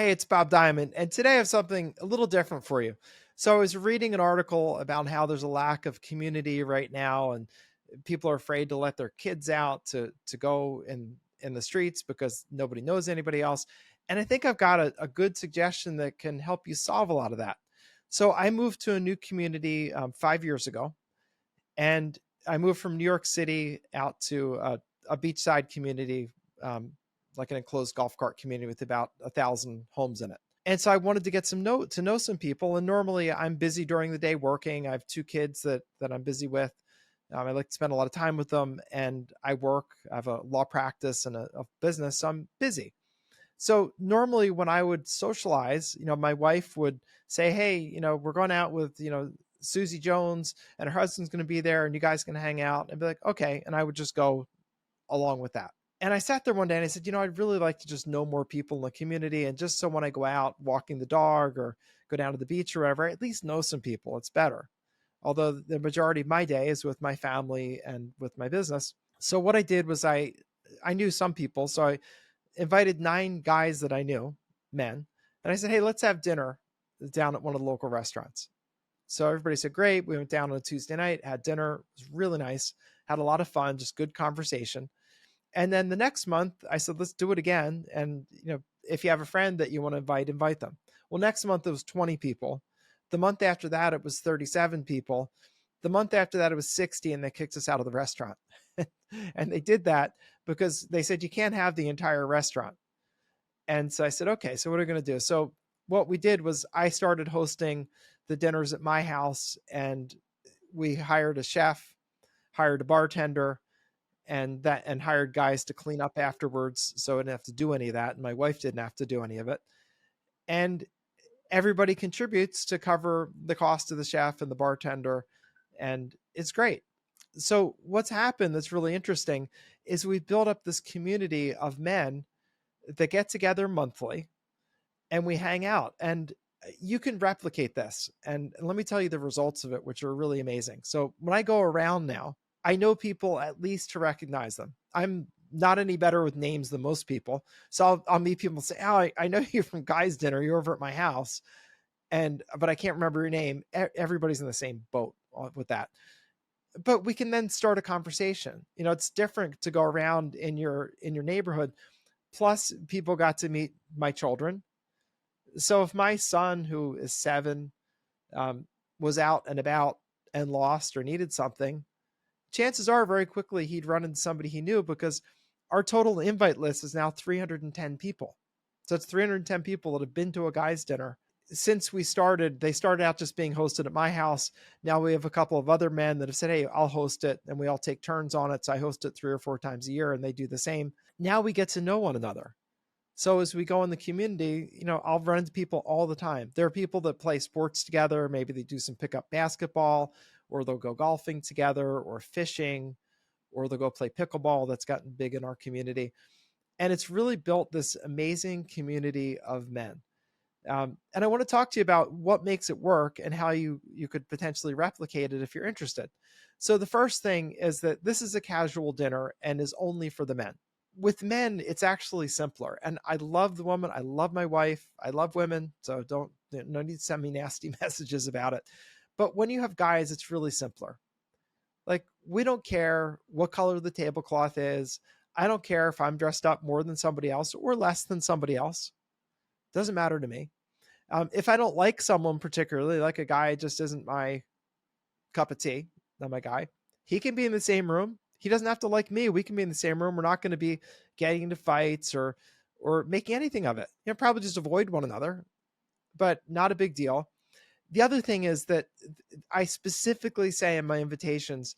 Hey, it's Bob Diamond, and today I have something a little different for you. So I was reading an article about how there's a lack of community right now, and people are afraid to let their kids out to go in the streets because nobody knows anybody else. And I think I've got a good suggestion that can help you solve a lot of that. So I moved to a new community 5 years ago, and I moved from New York City out to a beachside community, like an enclosed golf cart community with about 1,000 homes in it. And so I wanted to get to know some people. And normally I'm busy during the day working. I have two kids that I'm busy with. I like to spend a lot of time with them, and I work. I have a law practice and a business, so I'm busy. So normally when I would socialize, my wife would say, "Hey, we're going out with, Susie Jones and her husband's going to be there and you guys can hang out." And be like, "Okay." And I would just go along with that. And I sat there one day and I said, I'd really like to just know more people in the community. And just so when I go out walking the dog or go down to the beach or whatever, I at least know some people. It's better. Although the majority of my day is with my family and with my business. So what I did was I knew some people. So I invited 9 guys that I knew, men. And I said, "Hey, let's have dinner down at one of the local restaurants." So everybody said, "Great." We went down on a Tuesday night, had dinner. It was really nice. Had a lot of fun, just good conversation. And then the next month I said, "Let's do it again. And, if you have a friend that you want to invite them." Well, next month it was 20 people. The month after that, it was 37 people. The month after that, it was 60, and they kicked us out of the restaurant. And they did that because they said, "You can't have the entire restaurant." And so I said, "Okay, so what are we going to do?" So what we did was I started hosting the dinners at my house, and we hired a chef, hired a bartender, and hired guys to clean up afterwards. So I didn't have to do any of that. And my wife didn't have to do any of it. And everybody contributes to cover the cost of the chef and the bartender. And it's great. So what's happened that's really interesting is we've built up this community of men that get together monthly and we hang out. And you can replicate this. And let me tell you the results of it, which are really amazing. So when I go around now, I know people at least to recognize them. I'm not any better with names than most people. So I'll meet people and say, "Oh, I know you from guys dinner. You're over at my house." But I can't remember your name. Everybody's in the same boat with that. But we can then start a conversation. It's different to go around in your neighborhood. Plus people got to meet my children. So if my son, who is 7, um, was out and about and lost or needed something, chances are very quickly he'd run into somebody he knew, because our total invite list is now 310 people. So it's 310 people that have been to a guy's dinner. Since we started, they started out just being hosted at my house. Now we have a couple of other men that have said, "Hey, I'll host it." And we all take turns on it. So I host it 3 or 4 times a year and they do the same. Now we get to know one another. So as we go in the community, I'll run into people all the time. There are people that play sports together. Maybe they do some pickup basketball, or they'll go golfing together, or fishing, or they'll go play pickleball. That's gotten big in our community. And it's really built this amazing community of men. And I want to talk to you about what makes it work and how you could potentially replicate it if you're interested. So the first thing is that this is a casual dinner and is only for the men. With men, it's actually simpler. And I love the woman. I love my wife. I love women. So no need to send me nasty messages about it. But when you have guys, it's really simpler. Like, we don't care what color the tablecloth is. I don't care if I'm dressed up more than somebody else or less than somebody else. Doesn't matter to me. If I don't like someone particularly, like a guy just isn't my cup of tea, not my guy, he can be in the same room. He doesn't have to like me. We can be in the same room. We're not going to be getting into fights or making anything of it. Probably just avoid one another, but not a big deal. The other thing is that I specifically say in my invitations,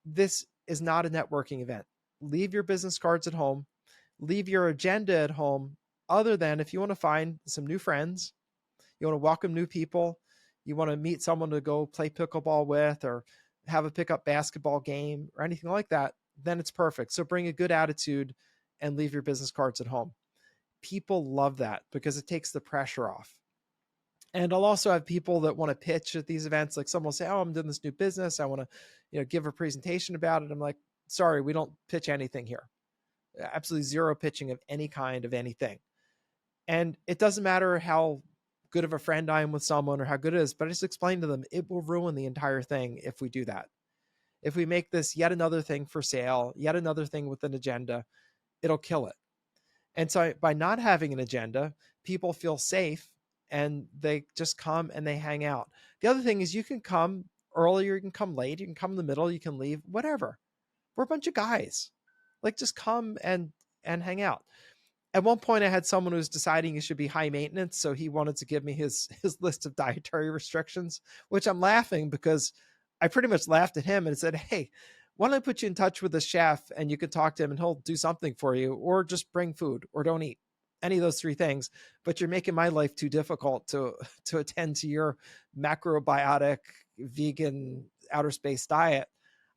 this is not a networking event. Leave your business cards at home. Leave your agenda at home, other than if you want to find some new friends, you want to welcome new people, you want to meet someone to go play pickleball with, or have a pickup basketball game or anything like that, then it's perfect. So bring a good attitude and leave your business cards at home. People love that because it takes the pressure off. And I'll also have people that want to pitch at these events. Like, someone will say, "Oh, I'm doing this new business. I want to, give a presentation about it." I'm like, "Sorry, we don't pitch anything here. Absolutely zero pitching of any kind of anything." And it doesn't matter how good of a friend I am with someone or how good it is, but I just explain to them it will ruin the entire thing if we do that. If we make this yet another thing for sale, yet another thing with an agenda, it'll kill it. And so by not having an agenda, people feel safe and they just come and they hang out. The other thing is you can come earlier, you can come late, you can come in the middle, you can leave, whatever. We're a bunch of guys. Like just come and hang out. At one point I had someone who was deciding he should be high maintenance, so he wanted to give me his list of dietary restrictions, which I'm laughing because I pretty much laughed at him and said, "Hey, why don't I put you in touch with a chef and you could talk to him and he'll do something for you, or just bring food or don't eat any of those three things, but you're making my life too difficult to attend to your macrobiotic vegan outer space diet."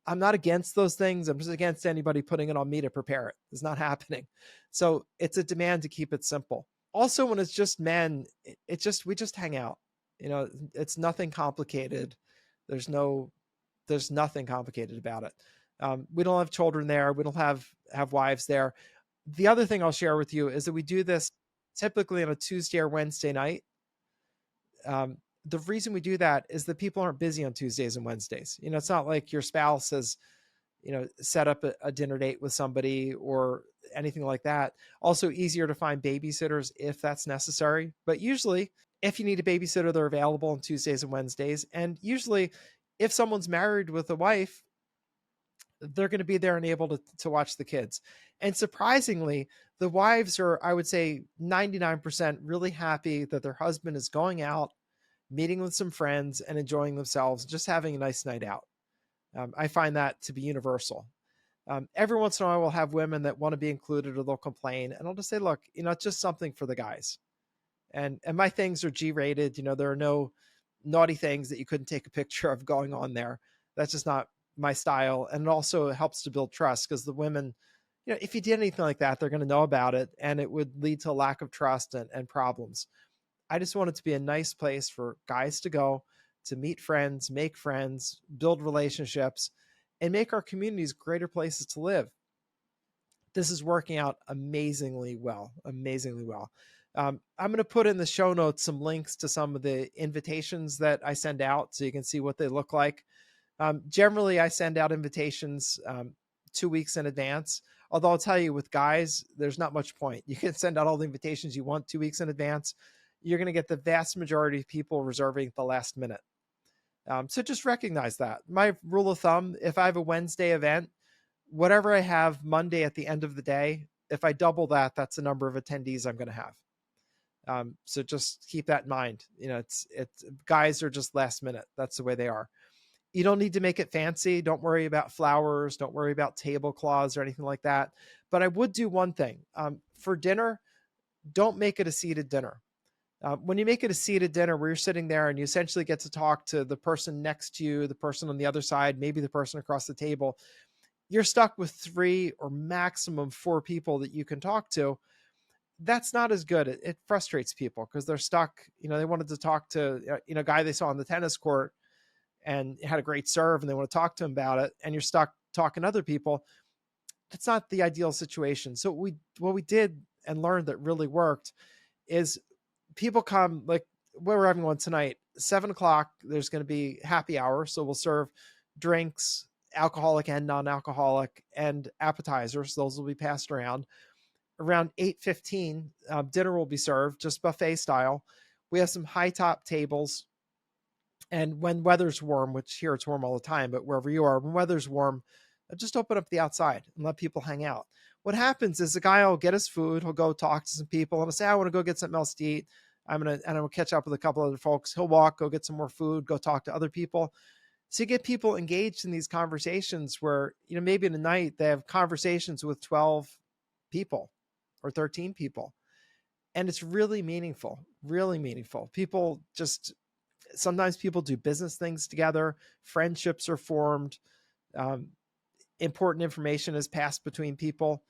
I'm not against those things. I'm just against anybody putting it on me to prepare it. It's not happening. So it's a demand to keep it simple. Also, when it's just men, it's just we just hang out. You know, it's nothing complicated. There's no there's nothing complicated about it. We don't have children there. We don't have wives there. The other thing I'll share with you is that we do this typically on a Tuesday or Wednesday night. The reason we do that is that people aren't busy on Tuesdays and Wednesdays. You know, it's not like your spouse has, you know, set up a dinner date with somebody or anything like that. Also easier to find babysitters if that's necessary. But usually if you need a babysitter, they're available on Tuesdays and Wednesdays. And usually if someone's married with a wife, they're going to be there and able to watch the kids. And surprisingly, the wives are, I would say 99% really happy that their husband is going out, meeting with some friends and enjoying themselves, just having a nice night out. I find that to be universal. Every once in a while, we'll have women that want to be included or they'll complain. And I'll just say, look, you know, it's just something for the guys. And my things are G-rated. You know, there are no naughty things that you couldn't take a picture of going on there. That's just not my style. And it also helps to build trust because the women, you know, if you did anything like that, they're going to know about it and it would lead to a lack of trust and problems. I just want it to be a nice place for guys to go to meet friends, make friends, build relationships, and make our communities greater places to live. This is working out amazingly well, amazingly well. I'm going to put in the show notes some links to some of the invitations that I send out so you can see what they look like. Generally, I send out invitations 2 weeks in advance. Although I'll tell you, with guys, there's not much point. You can send out all the invitations you want 2 weeks in advance. You're going to get the vast majority of people reserving at the last minute. So just recognize that. My rule of thumb, if I have a Wednesday event, whatever I have Monday at the end of the day, if I double that, that's the number of attendees I'm going to have. So just keep that in mind. You know, it's guys are just last minute. That's the way they are. You don't need to make it fancy. Don't worry about flowers. Don't worry about tablecloths or anything like that. But I would do one thing. For dinner, don't make it a seated dinner. When you make it a seated dinner where you're sitting there and you essentially get to talk to the person next to you, the person on the other side, maybe the person across the table, you're stuck with 3 or maximum 4 people that you can talk to. That's not as good. It frustrates people because they're stuck. You know, they wanted to talk to, you know, a guy they saw on the tennis court and had a great serve and they want to talk to him about it. And you're stuck talking to other people. That's not the ideal situation. So what we did and learned that really worked is people come, like where we're having one tonight, 7 o'clock, there's going to be happy hour. So we'll serve drinks, alcoholic and non-alcoholic, and appetizers. Those will be passed around. Around 8:15, dinner will be served, just buffet style. We have some high top tables. And when weather's warm, which here it's warm all the time, but wherever you are, when weather's warm, just open up the outside and let people hang out. What happens is the guy will get his food, he'll go talk to some people, and he'll say, I want to go get something else to eat. I'm gonna catch up with a couple other folks. He'll walk, go get some more food, go talk to other people. So you get people engaged in these conversations where, you know, maybe in a night they have conversations with 12 people or 13 people. And it's really meaningful, really meaningful. People just, sometimes people do business things together. Friendships are formed. Important information is passed between people.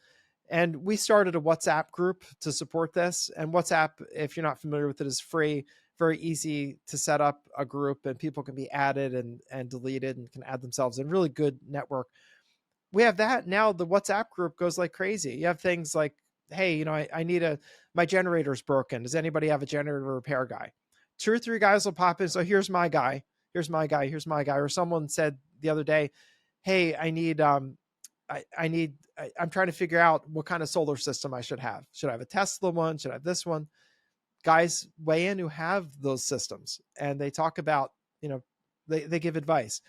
And we started a WhatsApp group to support this. And WhatsApp, if you're not familiar with it, is free, very easy to set up a group and people can be added and deleted and can add themselves in. Really good network. We have that. Now the WhatsApp group goes like crazy. You have things like hey, I need my generator's broken. Does anybody have a generator repair guy? Two or three guys will pop in. So here's my guy. Here's my guy. Here's my guy. Or someone said the other day, hey, I need, I'm trying to figure out what kind of solar system I should have. Should I have a Tesla one? Should I have this one? Guys weigh in who have those systems, and they talk about, they give advice.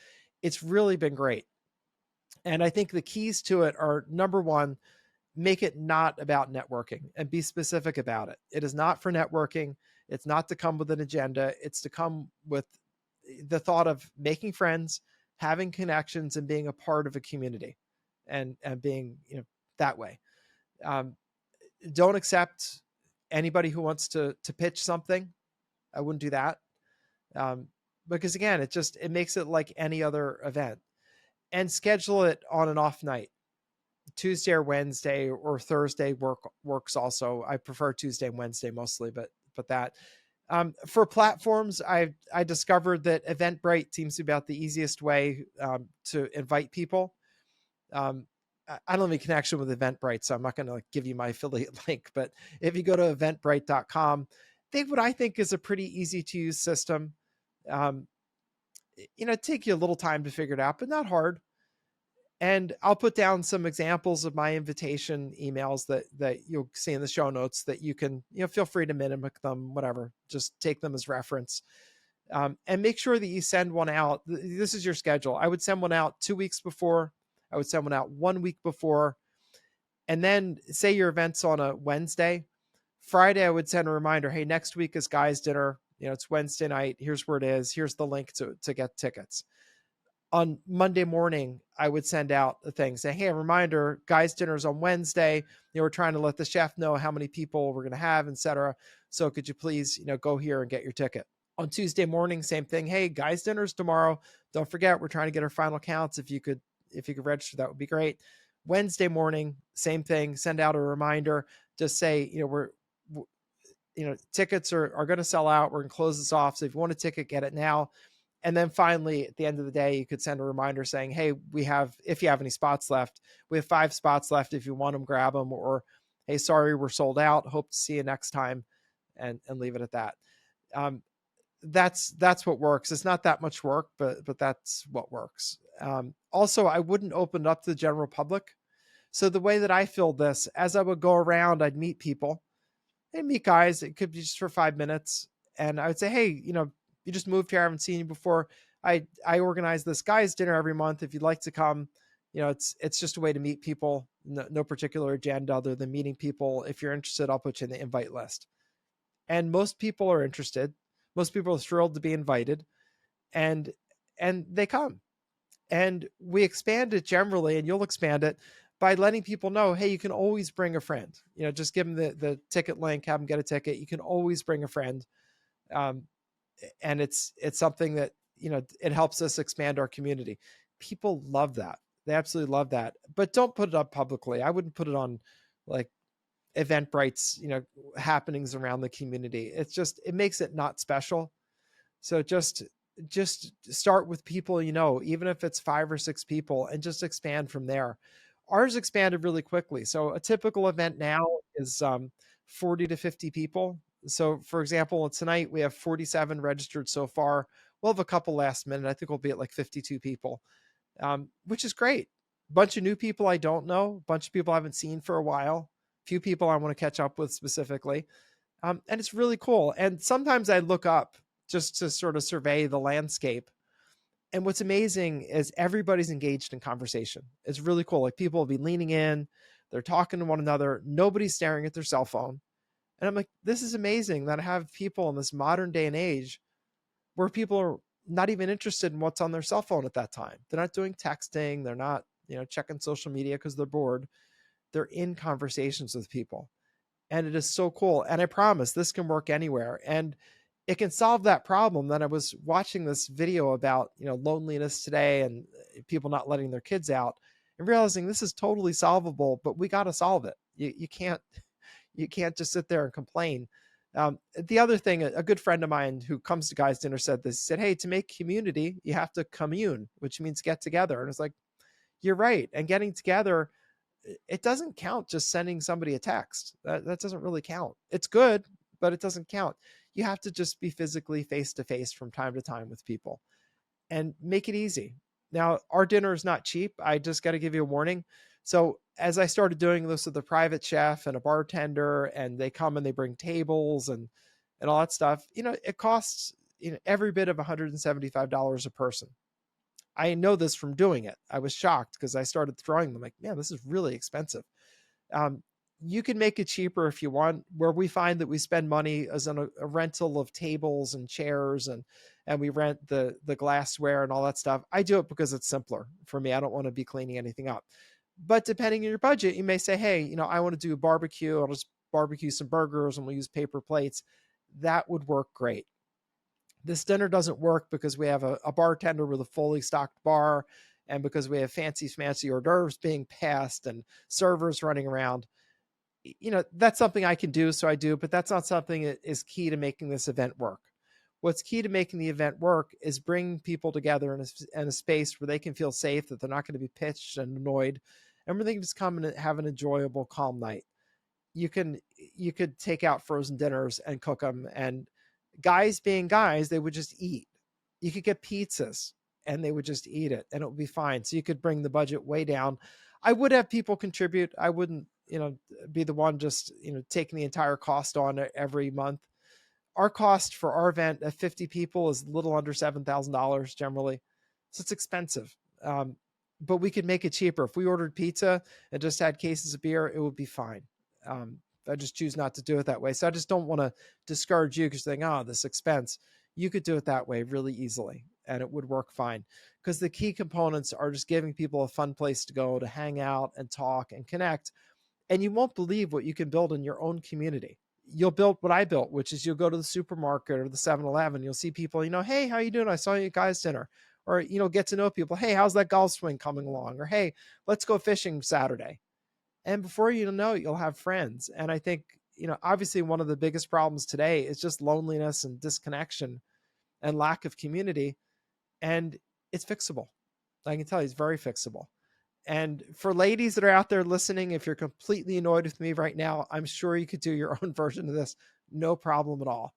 It's really been great. And I think the keys to it are, number one, make it not about networking and be specific about it. It is not for networking. It's not to come with an agenda. It's to come with the thought of making friends, having connections, and being a part of a community, and being, that way. Um, don't accept anybody who wants to pitch something. I wouldn't do that. Um, because again, it makes it like any other event. And schedule it on an off night. Tuesday or Wednesday or Thursday works also. I prefer Tuesday and Wednesday mostly, but that. For platforms, I discovered that Eventbrite seems to be about the easiest way to invite people. I don't have any connection with Eventbrite, so I'm not going to give you my affiliate link. But if you go to eventbrite.com, they what I think is a pretty easy to use system. Take you a little time to figure it out, but not hard. And I'll put down some examples of my invitation emails that you'll see in the show notes that you can, feel free to mimic them, whatever, just take them as reference. And make sure that you send one out. This is your schedule. I would send one out 2 weeks before. I would send one out 1 week before. And then say your event's on a Wednesday. Friday, I would send a reminder, hey, next week is guys dinner. It's Wednesday night. Here's where it is. Here's the link to get tickets. On Monday morning, I would send out the thing saying, hey, a reminder, guys dinner's on Wednesday. We're trying to let the chef know how many people we're going to have, etc. So could you please, go here and get your ticket. On Tuesday morning, same thing. Hey, guys dinner's tomorrow. Don't forget, we're trying to get our final counts. If you could register, that would be great. Wednesday morning, same thing. Send out a reminder. Just say, tickets are going to sell out. We're going to close this off. So if you want a ticket, get it now. And then finally, at the end of the day, you could send a reminder saying, hey, if you have any spots left, we have 5 spots left. If you want them, grab them. Or, hey, sorry, we're sold out. Hope to see you next time, and leave it at that. That's what works. It's not that much work, but that's what works. Also, I wouldn't open it up to the general public. So the way that I filled this, as I would go around, I'd meet people. I'd meet guys. It could be just for 5 minutes. And I would say, hey, you just moved here. I haven't seen you before. I organize this guys dinner every month. If you'd like to come, it's just a way to meet people. No particular agenda other than meeting people. If you're interested, I'll put you in the invite list. And most people are interested. Most people are thrilled to be invited, and they come. And we expand it generally, and you'll expand it by letting people know, hey, you can always bring a friend. Just give them the ticket link, have them get a ticket. You can always bring a friend. And it's something that, it helps us expand our community. People love that. They absolutely love that. But don't put it up publicly. I wouldn't put it on like Eventbrite's, happenings around the community. It makes it not special. So just start with people, even if it's 5 or 6 people, and just expand from there. Ours expanded really quickly. So a typical event now is 40 to 50 people. So for example, tonight we have 47 registered so far. We'll have a couple last minute. I think we'll be at like 52 people, which is great. Bunch of new people I don't know. Bunch of people I haven't seen for a while. Few people I want to catch up with specifically. And it's really cool. And sometimes I look up just to sort of survey the landscape. And what's amazing is everybody's engaged in conversation. It's really cool. Like people will be leaning in, they're talking to one another. Nobody's staring at their cell phone. And I'm like, this is amazing that I have people in this modern day and age where people are not even interested in what's on their cell phone at that time. They're not doing texting. They're not, checking social media because they're bored. They're in conversations with people. And it is so cool. And I promise this can work anywhere. And it can solve that problem. That I was watching this video about, loneliness today and people not letting their kids out and realizing this is totally solvable, but we got to solve it. You can't just sit there and complain. The other thing, a good friend of mine who comes to guys dinner said this. He said, hey, to make community, you have to commune, which means get together. And it's like, you're right. And getting together it doesn't count just sending somebody a text. That doesn't really count. It's good, but it doesn't count. You have to just be physically face to face from time to time with people and make it easy. Now, our dinner is not cheap. I just got to give you a warning. So, as I started doing this with a private chef and a bartender, and they come and they bring tables and all that stuff, it costs every bit of $175 a person. I know this from doing it. I was shocked because I started throwing them like, man, this is really expensive. Um, you can make it cheaper if you want. Where we find that we spend money as on a rental of tables and chairs, and we rent the glassware and all that stuff. I do it because it's simpler for me. I don't want to be cleaning anything up. But depending on your budget, you may say, hey, I want to do a barbecue. I'll just barbecue some burgers and we'll use paper plates. That would work great. This dinner doesn't work because we have a bartender with a fully stocked bar, and because we have fancy hors d'oeuvres being passed and servers running around. That's something I can do, so I do, but that's not something that is key to making this event work. What's key to making the event work is bringing people together in a space where they can feel safe, that they're not going to be pitched and annoyed, and where they can just come and have an enjoyable, calm night. You could take out frozen dinners and cook them, and guys being guys, they would just eat. You could get pizzas and they would just eat it and it would be fine. So you could bring the budget way down. I would have people contribute. I wouldn't, be the one just, taking the entire cost on every month. Our cost for our event at 50 people is a little under $7,000 generally. So it's expensive. But we could make it cheaper. If we ordered pizza and just had cases of beer, it would be fine. I just choose not to do it that way. So I just don't want to discourage you because you think, oh, this expense. You could do it that way really easily and it would work fine, because the key components are just giving people a fun place to go to hang out and talk and connect. And you won't believe what you can build in your own community. You'll build what I built, which is you'll go to the supermarket or the 7-Eleven. You'll see people, hey, how you doing? I saw you guys dinner. Or, get to know people. Hey, how's that golf swing coming along? Or, hey, let's go fishing Saturday. And before you know it, you'll have friends. And I think, obviously one of the biggest problems today is just loneliness and disconnection and lack of community. And it's fixable. I can tell you it's very fixable. And for ladies that are out there listening, if you're completely annoyed with me right now, I'm sure you could do your own version of this. No problem at all.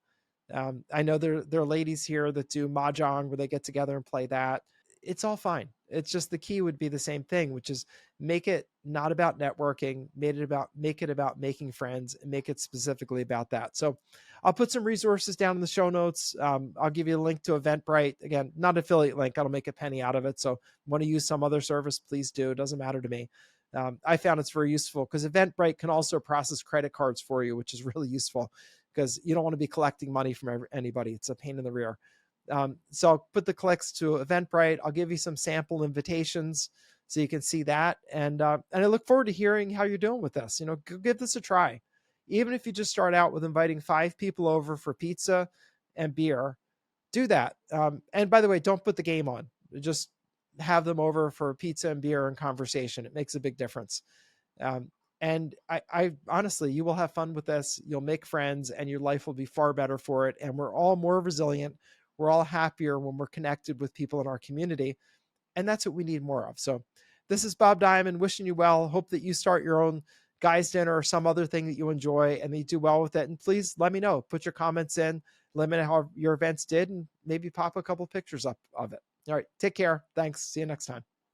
I know there are ladies here that do mahjong where they get together and play that. It's all fine. It's just the key would be the same thing, which is make it not about networking, make it about making friends, and make it specifically about that. So I'll put some resources down in the show notes. I'll give you a link to Eventbrite. Again, not an affiliate link. I don't make a penny out of it. So want to use some other service, please do. It doesn't matter to me. I found it's very useful because Eventbrite can also process credit cards for you, which is really useful because you don't want to be collecting money from anybody. It's a pain in the rear. So I'll put the clicks to Eventbrite. I'll give you some sample invitations so you can see that. And I look forward to hearing how you're doing with this. Give this a try. Even if you just start out with inviting 5 people over for pizza and beer, do that. And by the way, don't put the game on. Just have them over for pizza and beer and conversation. It makes a big difference. And I honestly, you will have fun with this. You'll make friends and your life will be far better for it. And we're all more resilient. We're all happier when we're connected with people in our community. And that's what we need more of. So this is Bob Diamond wishing you well. Hope that you start your own guys dinner or some other thing that you enjoy and that you do well with it. And please let me know, put your comments in, let me know how your events did, and maybe pop a couple pictures up of it. All right. Take care. Thanks. See you next time.